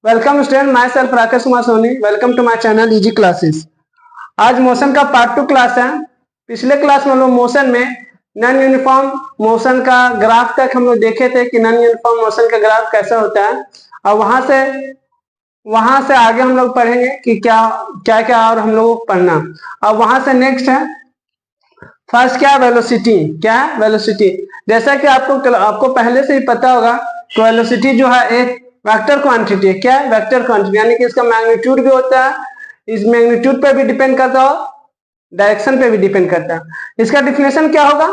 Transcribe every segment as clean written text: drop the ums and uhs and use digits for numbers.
Welcome student, myself Rakesh Kumar Soni. Welcome to my channel easy classes. आज motion का part 2 class है। पिछले class में हम लोग मोशन में नॉन यूनिफॉर्म मोशन का ग्राफ तक हम लोग देखे थे कि नॉन यूनिफॉर्म मोशन का ग्राफ कैसा होता है, और वहां से आगे हम लोग पढ़ेंगे कि क्या क्या क्या और हम लोग पढ़ना। अब वहां से नेक्स्ट है फर्स्ट क्या है, वेलोसिटी। क्या है वेलोसिटी? जैसा कि आपको पहले से ही पता होगा कि वेलोसिटी जो है एक वेक्टर क्वांटिटी है। क्या है? वेक्टर क्वांटिटी, यानी कि इसका मैग्नीट्यूड भी होता है, इस मैग्नीट्यूड पे भी डिपेंड करता है, डायरेक्शन पे भी डिपेंड करता है। इसका डिफिनेशन क्या होगा?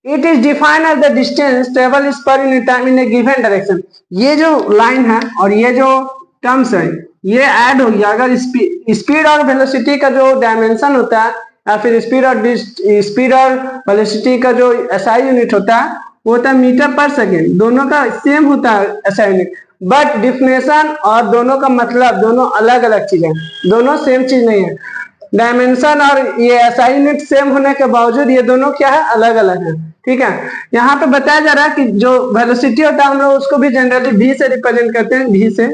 It is defined as the distance travel is per unit time in a given direction. ये जो लाइन है और ये जो टर्म्स है ये ऐड हो गया अगर स्पीड और वेलोसिटी का जो डायमेंशन होता है, या फिर स्पीड और वेलोसिटी का जो एसआई यूनिट होता है वो होता है मीटर पर सेकेंड। दोनों का सेम होता है एसआई यूनिट, बट डिफिनेशन और दोनों का मतलब दोनों अलग अलग चीजें, दोनों सेम चीज नहीं है। डायमेंशन और ये एसआई यूनिट सेम होने के बावजूद ये दोनों क्या है, अलग अलग है। ठीक है, यहाँ पे बताया जा रहा है कि जो वेलोसिटी होता है हम लोग उसको भी जनरली v से रिप्रेजेंट करते हैं, v से,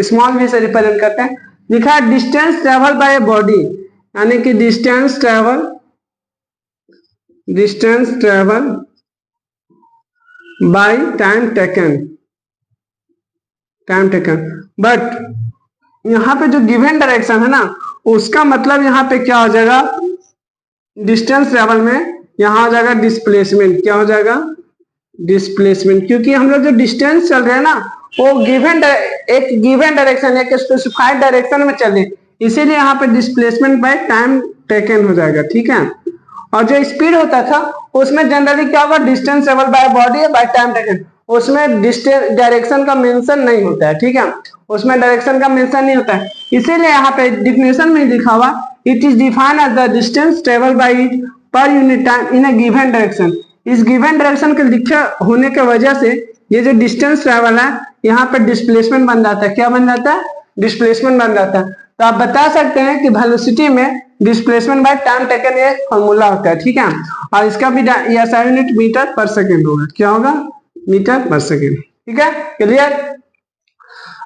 स्मॉल v से रिप्रेजेंट करते हैं। लिखा है distance travel bye a body, यानी कि distance travel bye time taken. But यहाँ पे जो गिवन डायरेक्शन है ना, उसका मतलब यहाँ पे क्या हो जाएगा, डिस्टेंस ट्रेवल में यहाँ हो जाएगा डिस्प्लेसमेंट। क्या हो जाएगा? डिस्प्लेसमेंट। क्योंकि हम लोग जो डिस्टेंस चल रहे हैं ना वो एक गिवन डायरेक्शन, एक स्पेसिफाइड डायरेक्शन में चल रहे, इसीलिए यहाँ पे डिस्प्लेसमेंट बाय टाइम टेकन हो जाएगा। ठीक है, और जो स्पीड होता था उसमें जनरली क्या होगा, distance travel by body by time taken, उसमें डिस्टेंस डायरेक्शन का मेंशन नहीं होता है। ठीक है, उसमें डायरेक्शन का मेंशन नहीं होता है, इसीलिए यहाँ पे डिफिनेशन में लिखा हुआ it is defined as the distance travel by it per unit time in a given direction. इस गिवन डायरेक्शन के लिखे होने की वजह से ये जो डिस्टेंस ट्रेवल है यहाँ पे डिस्प्लेसमेंट बन जाता है। क्या बन जाता है? डिस्प्लेसमेंट बन जाता है। तो आप बता सकते हैं कि वेलोसिटी में डिस्प्लेसमेंट बाय टाइम टेकन ये फॉर्मूला होता है। ठीक है, और इसका भी एसआई यूनिट मीटर पर सेकेंड होगा। क्या होगा? मीटर पर सेकेंड। ठीक है, क्लियर।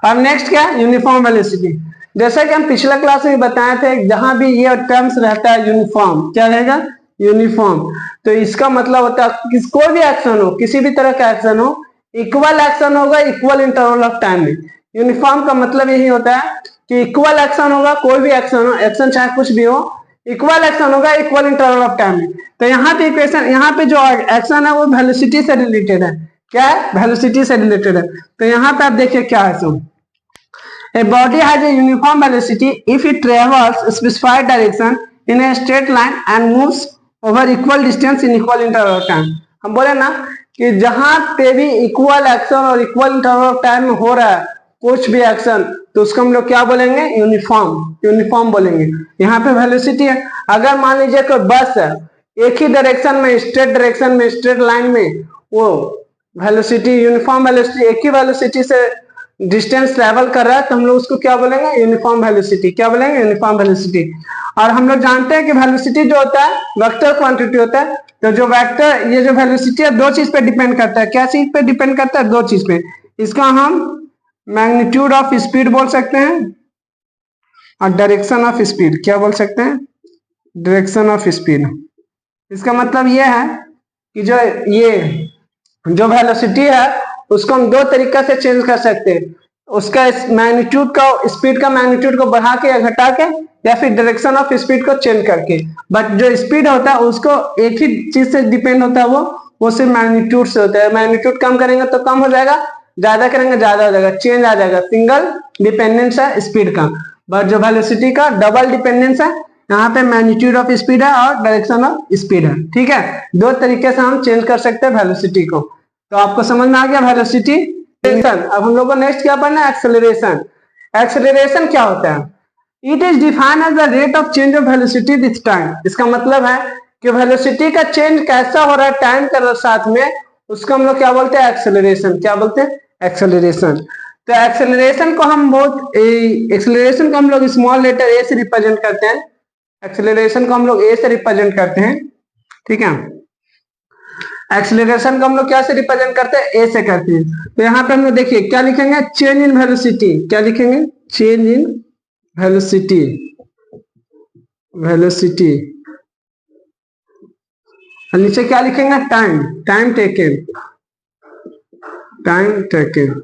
अब नेक्स्ट क्या है, यूनिफॉर्म वेलोसिटी। जैसा कि हम पिछला क्लास में बताए थे, जहां भी ये टर्म्स रहता है यूनिफॉर्म, क्या रहेगा? यूनिफॉर्म। तो इसका मतलब होता है कोई भी एक्शन हो, किसी भी तरह का एक्शन हो, इक्वल एक्शन होगा इक्वल इंटरवल ऑफ टाइम में। यूनिफॉर्म का मतलब यही होता है कि इक्वल एक्शन होगा, कोई भी एक्शन हो, एक्शन चाहे कुछ भी हो, इक्वल एक्शन होगा इक्वल इंटरवल ऑफ टाइम में। तो यहाँ पे इक्वेशन, यहाँ पे जो एक्शन है वो वेलोसिटी से रिलेटेड है। क्या है? वेलोसिटी से रिलेटेड है। तो यहाँ पे आप देखिए क्या है, सुन, a body has a uniform velocity if it travels a specified direction in a straight line and moves over equal distance in equal interval of time। हम बोले ना कि जहां पे भी इक्वल एक्शन और इक्वल इंटरवल ऑफ टाइम में हो रहा है कुछ भी एक्शन, तो उसको हम लोग क्या बोलेंगे? यूनिफॉर्म बोलेंगे। यहाँ पे वेलोसिटी है, अगर मान लीजिए कोई बस है एक ही डायरेक्शन में, स्ट्रेट डायरेक्शन में, स्ट्रेट लाइन में, वो वेलोसिटी यूनिफॉर्म वेलोसिटी, एक ही वेलोसिटी से डिस्टेंस ट्रेवल कर रहा है, तो हम लोग उसको क्या बोलेंगे? Uniform velocity. क्या बोलेंगे? Uniform velocity. और हम लोग जानते हैं कि वेलोसिटी जो होता है वेक्टर क्वांटिटी होता है। तो जो वेक्टर, ये जो वेलोसिटी है दो चीज पे डिपेंड करता है। क्या चीज पे डिपेंड करता है? दो चीज पे। इसका हम मैग्नीट्यूड ऑफ स्पीड बोल सकते हैं और डायरेक्शन ऑफ स्पीड। क्या बोल सकते हैं? Direction of speed. इसका मतलब ये है कि जो वेलोसिटी है उसको हम दो तरीका से चेंज कर सकते हैं, उसका मैग्नीट्यूड का, स्पीड का मैग्नीट्यूड को बढ़ा के या घटा के, या फिर डायरेक्शन ऑफ स्पीड को चेंज करके। बट जो स्पीड होता है उसको एक ही चीज से डिपेंड होता है, वो सिर्फ मैग्नीट्यूड से होता है। मैग्नीट्यूड कम करेंगे तो कम हो जाएगा, ज्यादा करेंगे ज्यादा हो जाएगा, चेंज आ जाएगा। सिंगल डिपेंडेंस है स्पीड का, बट जो वेलोसिटी का डबल डिपेंडेंस है। यहाँ पे मैग्नीट्यूड ऑफ स्पीड है और डायरेक्शन ऑफ स्पीड है। ठीक है, दो तरीके से हम चेंज कर सकते हैं वेलोसिटी को। तो आपको समझ में आ गया वेलोसिटी। अब हम लोग को नेक्स्ट क्या पढ़ना है? एक्सेलरेशन। एक्सेलरेशन क्या होता है? It is defined as the rate of change of velocity with time. इसका मतलब है कि वेलोसिटी का चेंज कैसा हो रहा है टाइम के साथ में, उसको हम लोग क्या बोलते हैं? एक्सेलरेशन। क्या बोलते हैं? एक्सेलरेशन। तो एक्सेलरेशन को हम लोग स्मॉल लेटर ए से रिप्रेजेंट करते हैं। एक्सेलरेशन को हम लोग ए से रिप्रेजेंट करते हैं। ठीक है, एक्सीलरेशन को हम लोग क्या से रिप्रेजेंट करते हैं, ए से करते हैं। तो यहाँ पे हम लोग देखिए क्या लिखेंगे, चेंज इन वेलोसिटी, क्या लिखेंगे, चेंज इन वेलोसिटी, वेलोसिटी, और नीचे क्या लिखेंगे, time, time taken, time taken,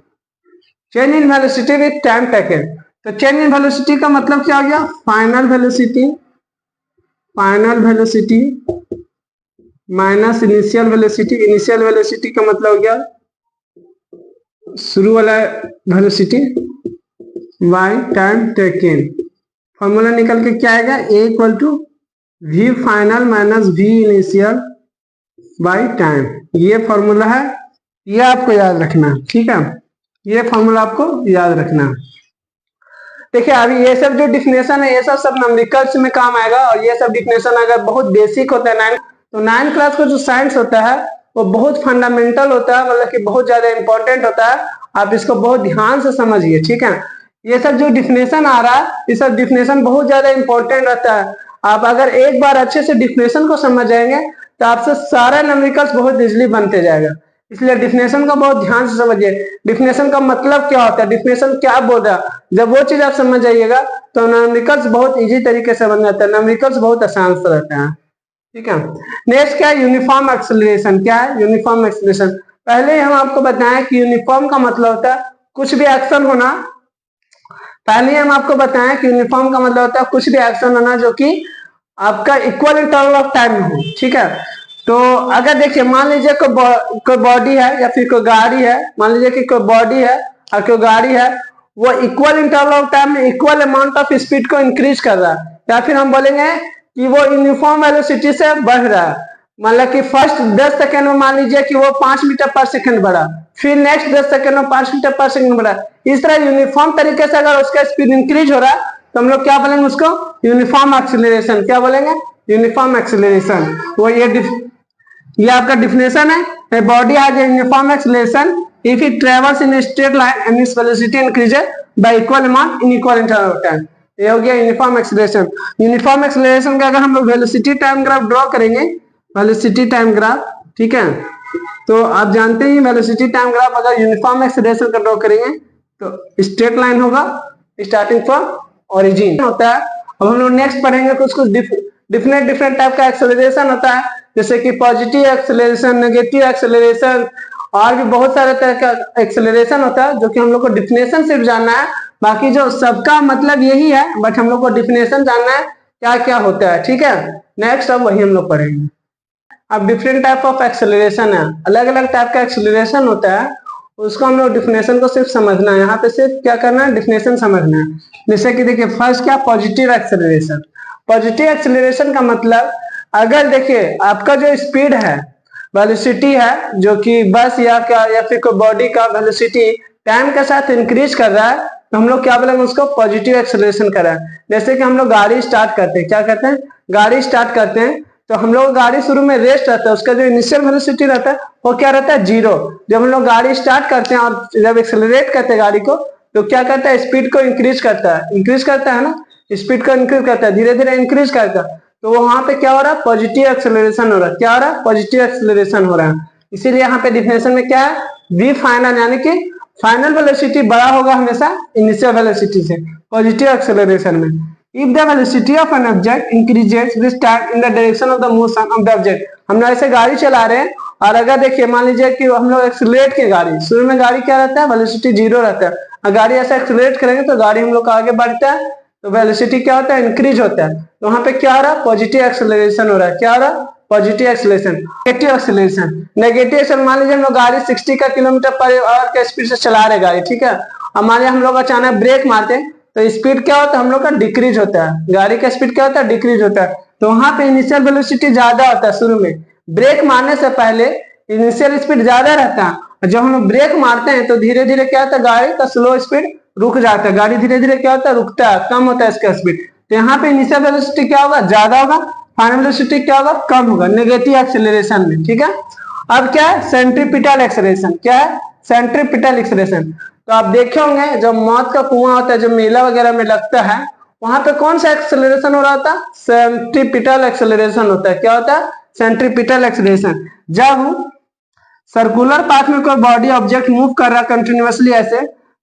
change in velocity with time taken. तो चेंज इन वेलोसिटी का मतलब क्या हो गया, final velocity, final velocity minus initial velocity, initial velocity का मतलब हो गया शुरू वाला velocity by time taken. Formula निकल के क्या आएगा, a equal to v final minus v initial by time. ये फॉर्मूला है, ये आपको याद रखना, ठीक है, ये फॉर्मूला आपको याद रखना। देखिए अभी ये सब जो डिफिनेशन है ये सब न्यूमेरिकल्स में काम आएगा, और ये सब डिफिनेशन अगर बहुत बेसिक होता है तो 9th क्लास का जो साइंस होता है वो बहुत फंडामेंटल होता है, मतलब कि बहुत ज्यादा इंपॉर्टेंट होता है। आप इसको बहुत ध्यान से समझिए, ठीक है। ये सब जो डिफिनेशन आ रहा है ये सब डिफिनेशन बहुत ज्यादा इंपॉर्टेंट रहता है। आप अगर एक बार अच्छे से डिफिनेशन को समझ जाएंगे तो आपसे सारा न्यूमेरिकल्स बहुत इजीली बनते जाएगा। इसलिए डिफिनेशन का बहुत ध्यान से समझिए, डिफिनेशन का मतलब क्या होता है, डिफिनेशन क्या बोल रहा है। जब वो चीज आप समझ जाइएगा तो न्यूमेरिकल्स बहुत इजी तरीके से बन जाता है, न्यूमेरिकल्स बहुत आसान से रहते हैं, ठीक है। नेक्स्ट क्या है, यूनिफॉर्म एक्सेलरेशन। क्या है यूनिफॉर्म एक्सेलरेशन, पहले हम आपको बताएं कि यूनिफॉर्म का मतलब होता है कुछ भी एक्शन होना। पहले हम आपको बताएं कि यूनिफॉर्म का मतलब होता है कुछ भी एक्शन होना जो कि आपका इक्वल इंटरवल ऑफ टाइम में हो, ठीक है। तो अगर देखिए मान लीजिए कोई बॉडी है या फिर कोई गाड़ी है, मान लीजिए कि कोई बॉडी है और कोई गाड़ी है, वो इक्वल इंटरवल ऑफ टाइम में इक्वल अमाउंट ऑफ स्पीड को इंक्रीज कर रहा है, या फिर हम बोलेंगे कि वो यूनिफॉर्म वेलोसिटी से बढ़ रहा है। मतलब कि फर्स्ट 10 सेकंड में मान लीजिए कि वो 5 मीटर पर सेकंड बढ़ा, फिर नेक्स्ट 10 सेकंड में 5 मीटर पर सेकंड बढ़ा। इस तरह यूनिफॉर्म तरीके से अगर उसका स्पीड इंक्रीज हो रहा है तो हम लोग क्या बोलेंगे उसको, यूनिफॉर्म एक्सीलरेशन। क्या बोलेंगे, यूनिफॉर्म एक्सीलरेशन। वो ये आपका डिफिनेशन है, a body has a uniform acceleration if it travels in a straight line and its velocity increases by equal amount in equal interval of time। ये हो गया यूनिफॉर्म एक्सीलरेशन। यूनिफॉर्म एक्सीलरेशन का अगर हम लोग वेलोसिटी टाइम ग्राफ ड्रॉ करेंगे, velocity time graph, ठीक है, तो आप जानते हैं वेलोसिटी टाइम ग्राफ अगर यूनिफॉर्म एक्सीलरेशन का ड्रॉ करेंगे तो स्ट्रेट लाइन होगा स्टार्टिंग फ्रॉम ओरिजिन होता है। अब हम लोग नेक्स्ट पढ़ेंगे कुछ डिफरेंट टाइप का एक्सेलरेशन होता है, जैसे कि पॉजिटिव एक्सेलरेशन, नेगेटिव एक्सेलरेशन, और भी बहुत सारे तरह का एक्सेलरेशन होता है जो कि हम लोग को डिफिनेशन सिर्फ जानना है। बाकी जो सबका मतलब यही है, बट हम लोग को डिफिनेशन जानना है क्या क्या होता है, ठीक है। नेक्स्ट अब वही हम लोग पढ़ेंगे। अब डिफरेंट टाइप ऑफ एक्सेलरेशन है, अलग अलग टाइप का एक्सेलरेशन होता है, उसको हम लोग डिफिनेशन को सिर्फ समझना है। यहाँ पे सिर्फ क्या करना है, डिफिनेशन समझना है। जैसे कि देखिए फर्स्ट क्या, पॉजिटिव एक्सेलरेशन। पॉजिटिव एक्सेलरेशन का मतलब अगर देखिए आपका जो स्पीड है, वेलोसिटी है, जो कि बस या फिर कोई बॉडी का वेलोसिटी टाइम के साथ इंक्रीज कर रहा है तो हम लोग क्या बोलेंगे उसको, पॉजिटिव एक्सेलरेशन कर रहा है। जैसे कि हम लोग गाड़ी स्टार्ट करते हैं, क्या करते हैं, गाड़ी स्टार्ट करते हैं तो हम लोग गाड़ी शुरू में रेस्ट रहता है, उसका जो इनिशियल वेलोसिटी रहता है वो क्या रहता है, 0। जब हम लोग गाड़ी स्टार्ट करते हैं और जब एक्सेलरेट करते हैं गाड़ी को तो क्या करता है, स्पीड को इंक्रीज करता है ना, स्पीड को इंक्रीज करता है, धीरे धीरे इंक्रीज करता है। तो वहां पे क्या हो रहा है, पॉजिटिव एक्सेलरेशन हो रहा है। क्या हो रहा है, पॉजिटिव एक्सेलरेशन हो रहा है। इसीलिए यहाँ पे डिफिनेशन में क्या है, वी फाइनल, यानी कि फाइनल वेलोसिटी बड़ा होगा हमेशा इनिशियल वेलोसिटी से पॉजिटिव एक्सेलरेशन में। If the velocity of an object increases with time in the direction of the motion of the object. हम लोग ऐसे गाड़ी चला रहे हैं और अगर देखिए मान लीजिए कि हम लोग एक्सेलरेट की गाड़ी, शुरू में गाड़ी क्या रहता है, वेलोसिटी 0 रहता है, और गाड़ी ऐसा एक्सेलरेट करेंगे तो गाड़ी हम लोग का आगे बढ़ता है तो वेलोसिटी क्या होता है, इंक्रीज होता है। तो वहां पे क्या हो रहा है, पॉजिटिव एक्सेलरेशन हो रहा है। क्या हो रहा है, positive acceleration. Negative acceleration, negative acceleration मान लीजिए हम लोग गाड़ी 60 का किलोमीटर पर आवर के स्पीड से चला रहे गाड़ी, ठीक है, और मान लीजिए हम लोग अचानक ब्रेक मारते हैं तो स्पीड क्या होता है, हम लोग का डिक्रीज होता है, गाड़ी का स्पीड क्या होता है, डिक्रीज होता है। तो वहां पे इनिशियल वेलोसिटी ज्यादा होता है, शुरू में ब्रेक मारने से पहले इनिशियल स्पीड ज्यादा रहता है, जब हम ब्रेक मारते हैं तो धीरे धीरे क्या होता है, गाड़ी का स्लो स्पीड रुक जाता है, गाड़ी धीरे धीरे क्या होता है, रुकता है, कम होता है इसका स्पीड। तो यहाँ पे इनिशियल वेलोसिटी क्या होगा, ज्यादा होगा, फाइनल वेलोसिटी क्या होगा, कम होगा, नेगेटिव एक्सेलरेशन में, ठीक है। अब क्या है, सेंट्रीपिटल एक्सेलरेशन। क्या है, सेंट्रीपिटल एक्सेलरेशन। तो आप देखे होंगे जब मौत का कुआं होता है, जो मेला वगैरह में लगता है, वहां पे कौन सा एक्सेलरेशन हो रहा था, सेंट्रीपिटल एक्सेलरेशन होता है। क्या होता है, सेंट्रीपिटल एक्सेलरेशन। जब सर्कुलर पाथ में कोई बॉडी ऑब्जेक्ट मूव कर रहा है कंटिन्यूअसली ऐसे,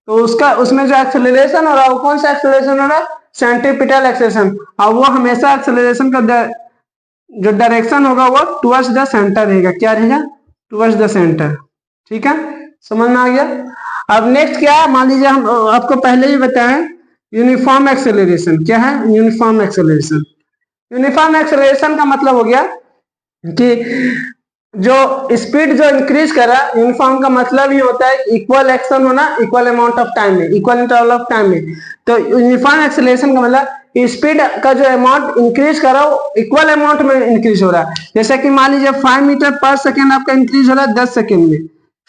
तो उसका उसमें जो एक्सेलरेशन हो रहा है वो कौन सा एक्सेलरेशन हो रहा है, सेंट्रीपिटल एक्सेलरेशन। और वो हमेशा एक्सेलरेशन का जो डायरेक्शन होगा वो टुवर्ड्स द सेंटर रहेगा। क्या रहेगा, टुवर्ड्स द सेंटर। ठीक है, समझ में आ गया। अब नेक्स्ट क्या है, मान लीजिए हम आपको पहले ही बताएं यूनिफॉर्म एक्सेलरेशन। क्या है, यूनिफॉर्म एक्सेलरेशन। यूनिफॉर्म एक्सेलरेशन का मतलब हो गया कि जो स्पीड जो इंक्रीज कर रहा है, यूनिफॉर्म का मतलब ही होता है इक्वल एक्शन होना इक्वल अमाउंट ऑफ टाइम में, इक्वल इंटरवल ऑफ टाइम में। तो यूनिफॉर्म एक्सेलरेशन का मतलब स्पीड का जो अमाउंट इंक्रीज कर रहा है इक्वल अमाउंट में इंक्रीज हो रहा है। जैसे कि मान लीजिए 5 मीटर पर सेकेंड आपका इंक्रीज हो रहा है 10 सेकेंड में,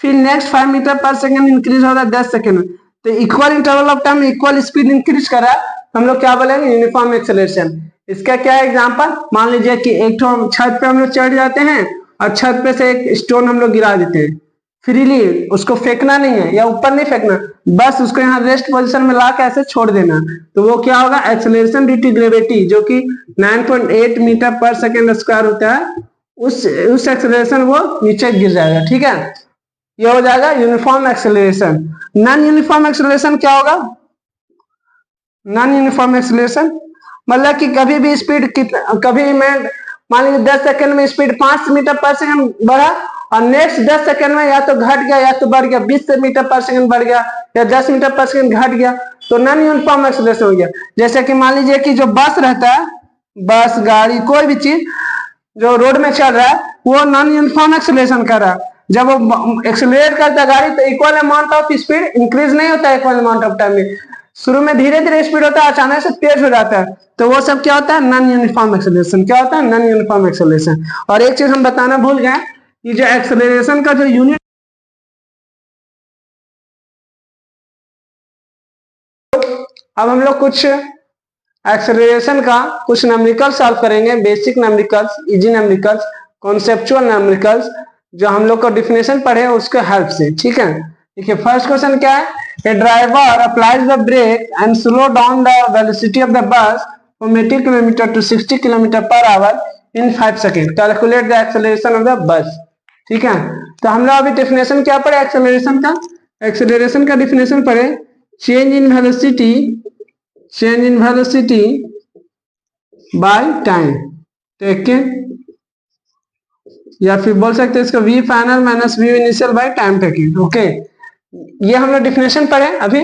फिर नेक्स्ट 5 मीटर पर सेकेंड इंक्रीज हो रहा है 10 सेकेंड में। तो इक्वल इंटरवल ऑफ टाइम में इक्वल स्पीड इंक्रीज कर रहा है, हम लोग क्या बोलेंगे, यूनिफॉर्म एक्सेलरेशन। इसका क्या है एग्जांपल, मान लीजिए कि एक तो छत पे हम लोग चढ़ जाते हैं और छत पे से एक स्टोन हम लोग गिरा देते हैं फ्रीली, उसको फेंकना नहीं है या ऊपर नहीं फेंकना, बस उसको यहाँ रेस्ट पोजीशन में ला के ऐसे छोड़ देना, तो वो क्या होगा, एक्सेलरेशन ड्यू टू ग्रेविटी जो कि 9.8 मीटर पर सेकेंड स्क्वायर होता है, उस एक्सेलरेशन वो नीचे गिर जाएगा। ठीक है, ये हो जाएगा uniform acceleration. Non uniform acceleration क्या होगा, नॉन यूनिफॉर्म एक्सेलरेशन मतलब कि कभी भी स्पीड कभी मैं मान लीजिए 10 सेकंड में स्पीड 5 मीटर पर सेकंड बढ़ा और नेक्स्ट 10 सेकंड में या तो घट गया या तो बढ़ गया, 20 मीटर पर सेकंड बढ़ गया या 10 मीटर पर सेकंड घट गया, तो नॉन यूनिफॉर्म एक्सेलरेशन हो गया। जैसे कि मान लीजिए कि जो बस रहता है, बस गाड़ी कोई भी चीज जो रोड में चल रहा है वो नॉन यूनिफॉर्म एक्सेलरेशन कर रहा है। जब वो एक्सेलरेट करता है गाड़ी तो equal amount of speed increase नहीं होता है इक्वल अमाउंट ऑफ टाइम में, शुरू में धीरे धीरे स्पीड होता है, अचानक से तेज हो जाता है, तो वो सब क्या होता है, नॉन यूनिफॉर्म एक्सेलरेशन। क्या होता है, नॉन यूनिफॉर्म एक्सेलरेशन। और एक चीज हम बताना भूल गए कि जो एक्सेलरेशन का जो यूनिट, अब हम लोग कुछ एक्सेलरेशन का कुछ न्यूमेरिकल सॉल्व करेंगे, basic numericals, easy numericals, conceptual numericals, जो हम लोग को डिफिनेशन पढ़े उसके हेल्प से। ठीक है, देखिए फर्स्ट क्वेश्चन क्या है, a driver applies the brake and slow down the velocity of the bus from 80 km to 60 km per hour in 5 seconds. Calculate the acceleration of the bus. ठीक है, तो हम लोग अभी डेफिनेशन क्या पढ़े एक्सेलरेशन का, एक्सेलरेशन का डेफिनेशन पढ़े change in velocity, change in velocity by time taken, या फिर बोल सकते हैं इसको v final minus v initial by time taken. Okay, ये हम लोग डिफिनेशन पढ़े अभी।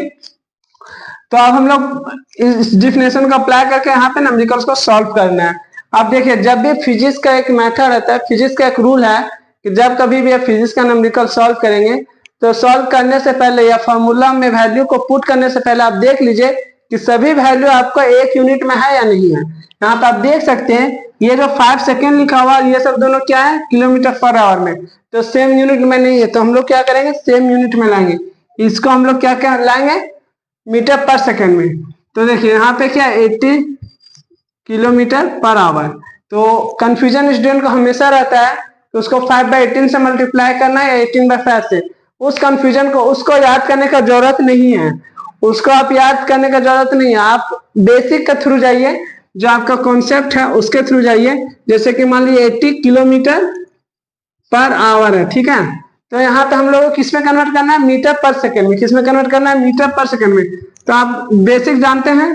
तो अब हम लोग इस डिफिनेशन को अप्लाई करके यहाँ पे न्यूमेरिकल्स को सॉल्व करना है। आप देखिए जब भी फिजिक्स का एक मेथड रहता है, फिजिक्स का एक रूल है कि जब कभी भी आप फिजिक्स का न्यूमेरिकल सॉल्व करेंगे तो सॉल्व करने से पहले या फॉर्मूला में वैल्यू को पुट करने से पहले आप देख लीजिए कि सभी वैल्यू आपका एक यूनिट में है या नहीं है। यहाँ पे आप देख सकते हैं ये जो 5 सेकेंड लिखा हुआ ये सब दोनों क्या है, किलोमीटर पर आवर में, तो सेम यूनिट में नहीं है, तो हम लोग क्या करेंगे, सेम यूनिट में लाएंगे। इसको हम लोग क्या क्या लाएंगे, मीटर पर सेकेंड में। तो देखिए यहाँ पे क्या 80 किलोमीटर पर आवर, तो कंफ्यूजन स्टूडेंट को हमेशा रहता है तो उसको 5/18 से मल्टीप्लाई करना है या 18/5 से, उस कंफ्यूजन को उसको याद करने का जरूरत नहीं है, उसको आप याद करने का जरूरत नहीं है, आप बेसिक के थ्रू जाइए, जो आपका कॉन्सेप्ट है उसके थ्रू जाइए। जैसे कि मान लीजिए 80 किलोमीटर पर आवर है, ठीक है, तो यहाँ पे हम लोग को किस में कन्वर्ट करना है, मीटर पर सेकेंड में। किस में कन्वर्ट करना है, मीटर पर सेकेंड में। तो आप बेसिक जानते हैं,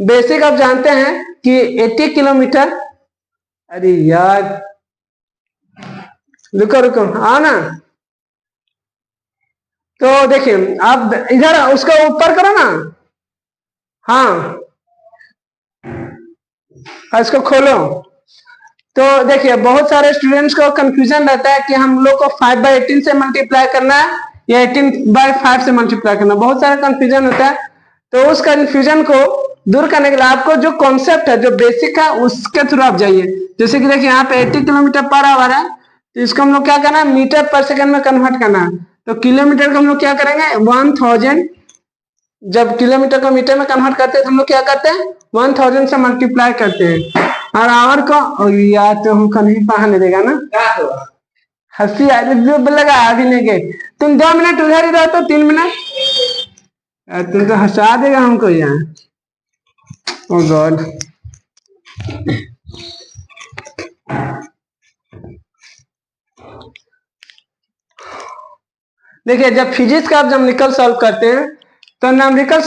बेसिक आप जानते हैं कि 80 किलोमीटर, अरे यार रुको रुको आओ ना, तो देखिए आप इधर उसको ऊपर करो ना, हाँ इसको खोलो। तो देखिए बहुत सारे स्टूडेंट्स को कंफ्यूजन रहता है कि हम लोग को 5/18 से मल्टीप्लाई करना है या 18/5 से मल्टीप्लाई करना है, बहुत सारा कंफ्यूजन होता है। तो उस कंफ्यूजन को दूर करने के लिए आपको जो कॉन्सेप्ट है, जो बेसिक है, उसके थ्रू आप जाइए। जैसे कि देखिए यहाँ पे 80 किलोमीटर पर आवर है, तो इसको हम लोग क्या करना है, मीटर पर सेकेंड में कन्वर्ट करना है। तो किलोमीटर को हम लोग क्या करेंगे, 1000, जब किलोमीटर को मीटर में कन्वर्ट करते हैं तो हम लोग क्या करते हैं, 1000 से मल्टीप्लाई करते हैं। और आवर को यार तो हमको नहीं पढ़ाने देगा ना, हंसी आ लगा अभी नहीं गए, तुम 2 मिनट उधर ही रहो, तो 3 मिनट, तुम तो हंसा देगा हमको यहाँ। ओ गॉड, देखिए जब फिजिक्स का आप न्यूमेरिकल सॉल्व करते हैं तो न्यूमेरिकल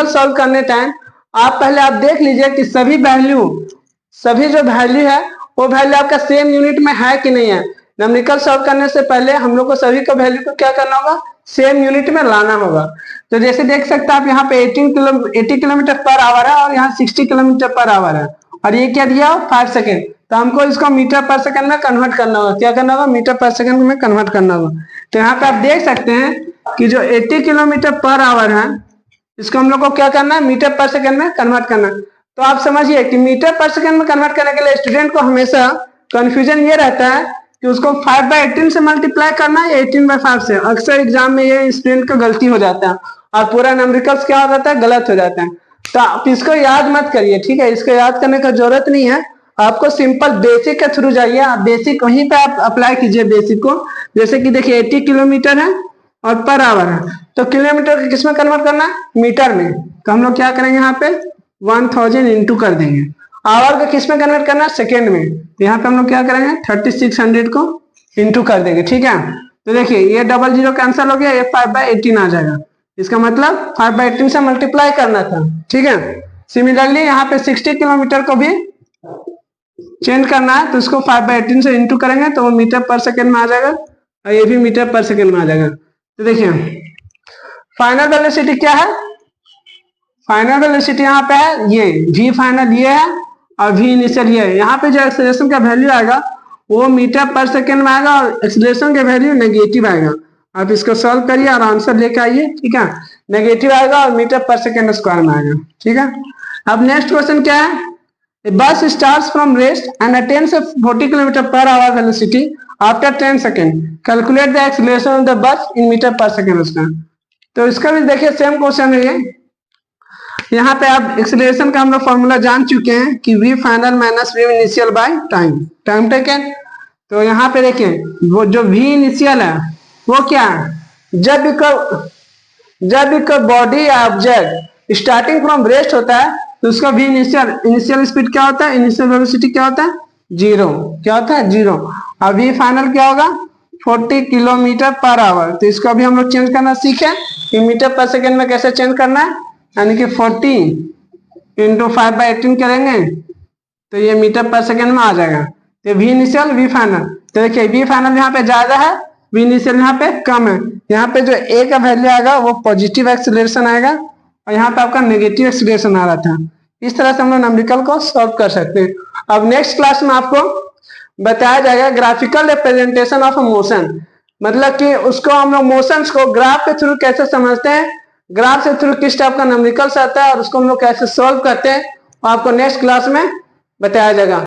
सॉल्व करने टाइम आप पहले आप देख लीजिए कि सभी जो वैल्यू है वो वैल्यू आपका सेम यूनिट में है कि नहीं है। न्यूमेरिकल सॉल्व करने से पहले हम लोग को सभी का वैल्यू को क्या करना होगा, सेम यूनिट में लाना होगा। तो जैसे देख सकते हैं आप यहाँ पे 80 किलोमीटर पर आवर है और यहाँ 60 किलोमीटर पर आवर है और ये क्या दिया 5 सेकेंड। तो हमको इसको मीटर पर सेकंड में कन्वर्ट करना होगा। क्या करना होगा, मीटर पर सेकंड में कन्वर्ट करना होगा। तो यहाँ पे आप देख सकते हैं कि जो 80 किलोमीटर पर आवर है इसको हम लोग को क्या करना है, मीटर पर सेकंड में कन्वर्ट करना है। तो आप समझिए कि मीटर पर सेकंड में कन्वर्ट करने के लिए स्टूडेंट को हमेशा कंफ्यूजन ये रहता है कि उसको 5/18 से मल्टीप्लाई करना है या 18/5 से। अक्सर एग्जाम में ये स्टूडेंट का गलती हो जाता है और पूरा न्यूमेरिकल्स क्या हो जाता है, गलत हो जाता है। तो आप इसको याद मत करिए, ठीक है, इसको याद करने का जरूरत नहीं है। आपको सिंपल बेसिक के थ्रू जाइए, आप बेसिक वहीं पे आप अप्लाई कीजिए बेसिक को। जैसे कि देखिए 80 किलोमीटर है और पर आवर है, तो किलोमीटर को किस में कन्वर्ट करना है, मीटर में। तो हम लोग क्या करेंगे, यहाँ पे 1000 इंटू कर देंगे। आवर को किस में कन्वर्ट करना है, सेकेंड में। तो यहाँ पे हम लोग क्या करेंगे 3600 को इंटू कर देंगे, ठीक है। तो देखिए ये 00 कैंसिल हो गया, ये 5/18 आ जाएगा। इसका मतलब 5/18 से मल्टीप्लाई करना था, ठीक है। सिमिलरली यहाँ पे 60 किलोमीटर को भी चेंज करना है, तो इसको 5/18 से इंटू करेंगे तो वो मीटर पर सेकेंड में आ जाएगा और ये भी मीटर पर सेकेंड में आ जाएगा। तो देखिए फाइनल वेलोसिटी क्या है, फाइनल वेलोसिटी यहाँ पे है ये v फाइनल ये है और v इनिशियल ये है। यहाँ पे जो एक्सेलरेशन का वैल्यू आएगा वो मीटर पर सेकेंड में आएगा और एक्सेलरेशन का वैल्यू नेगेटिव आएगा। आप इसको सॉल्व करिए और आंसर लेके आइए, ठीक है। नेगेटिव आएगा और मीटर पर सेकेंड स्क्वायर में आएगा, ठीक है। अब नेक्स्ट क्वेश्चन क्या है, A bus starts from rest and attains a 40 km/h velocity after 10 seconds. Calculate the acceleration of the bus in meter per second. तो इसका भी देखिए सेम क्वेश्चन है ये। यहाँ पे आप एक्सेलरेशन का हम लोग फॉर्मूला जान चुके हैं कि v final minus v initial by time taken. तो यहाँ पे देखिए वो जो v इनिशियल है वो क्या है, जब एक बॉडी या ऑब्जेक्ट स्टार्टिंग फ्रॉम रेस्ट होता है तो उसका भी इनिशियल स्पीड क्या होता है, इनिशियल वेलोसिटी क्या होता है, 0। क्या होता है, 0। अब v फाइनल क्या होगा 40 km/h। तो इसको अभी हम लोग चेंज करना सीखे कि मीटर पर सेकेंड में कैसे चेंज करना है, यानी कि 40 इंटू 5/18 करेंगे तो ये मीटर पर सेकेंड में आ जाएगा। तो v इनिशियल v फाइनल, तो देखिए v फाइनल यहाँ पे ज्यादा है, v इनिशियल यहाँ पे कम है। यहाँ पे जो a का वैल्यू आएगा वो पॉजिटिव एक्सेलरेशन आएगा और यहाँ पे आपका नेगेटिव एक्सेलरेशन आ रहा था। इस तरह से हम लोग न्यूमेरिकल को सॉल्व कर सकते हैं। अब नेक्स्ट क्लास में आपको बताया जाएगा ग्राफिकल रिप्रेजेंटेशन ऑफ मोशन, मतलब कि उसको हम लोग मोशंस को ग्राफ के थ्रू कैसे समझते हैं, ग्राफ से थ्रू किस टाइप का न्यूमेरिकल्स आता है और उसको हम लोग कैसे सॉल्व करते हैं, आपको नेक्स्ट क्लास में बताया जाएगा।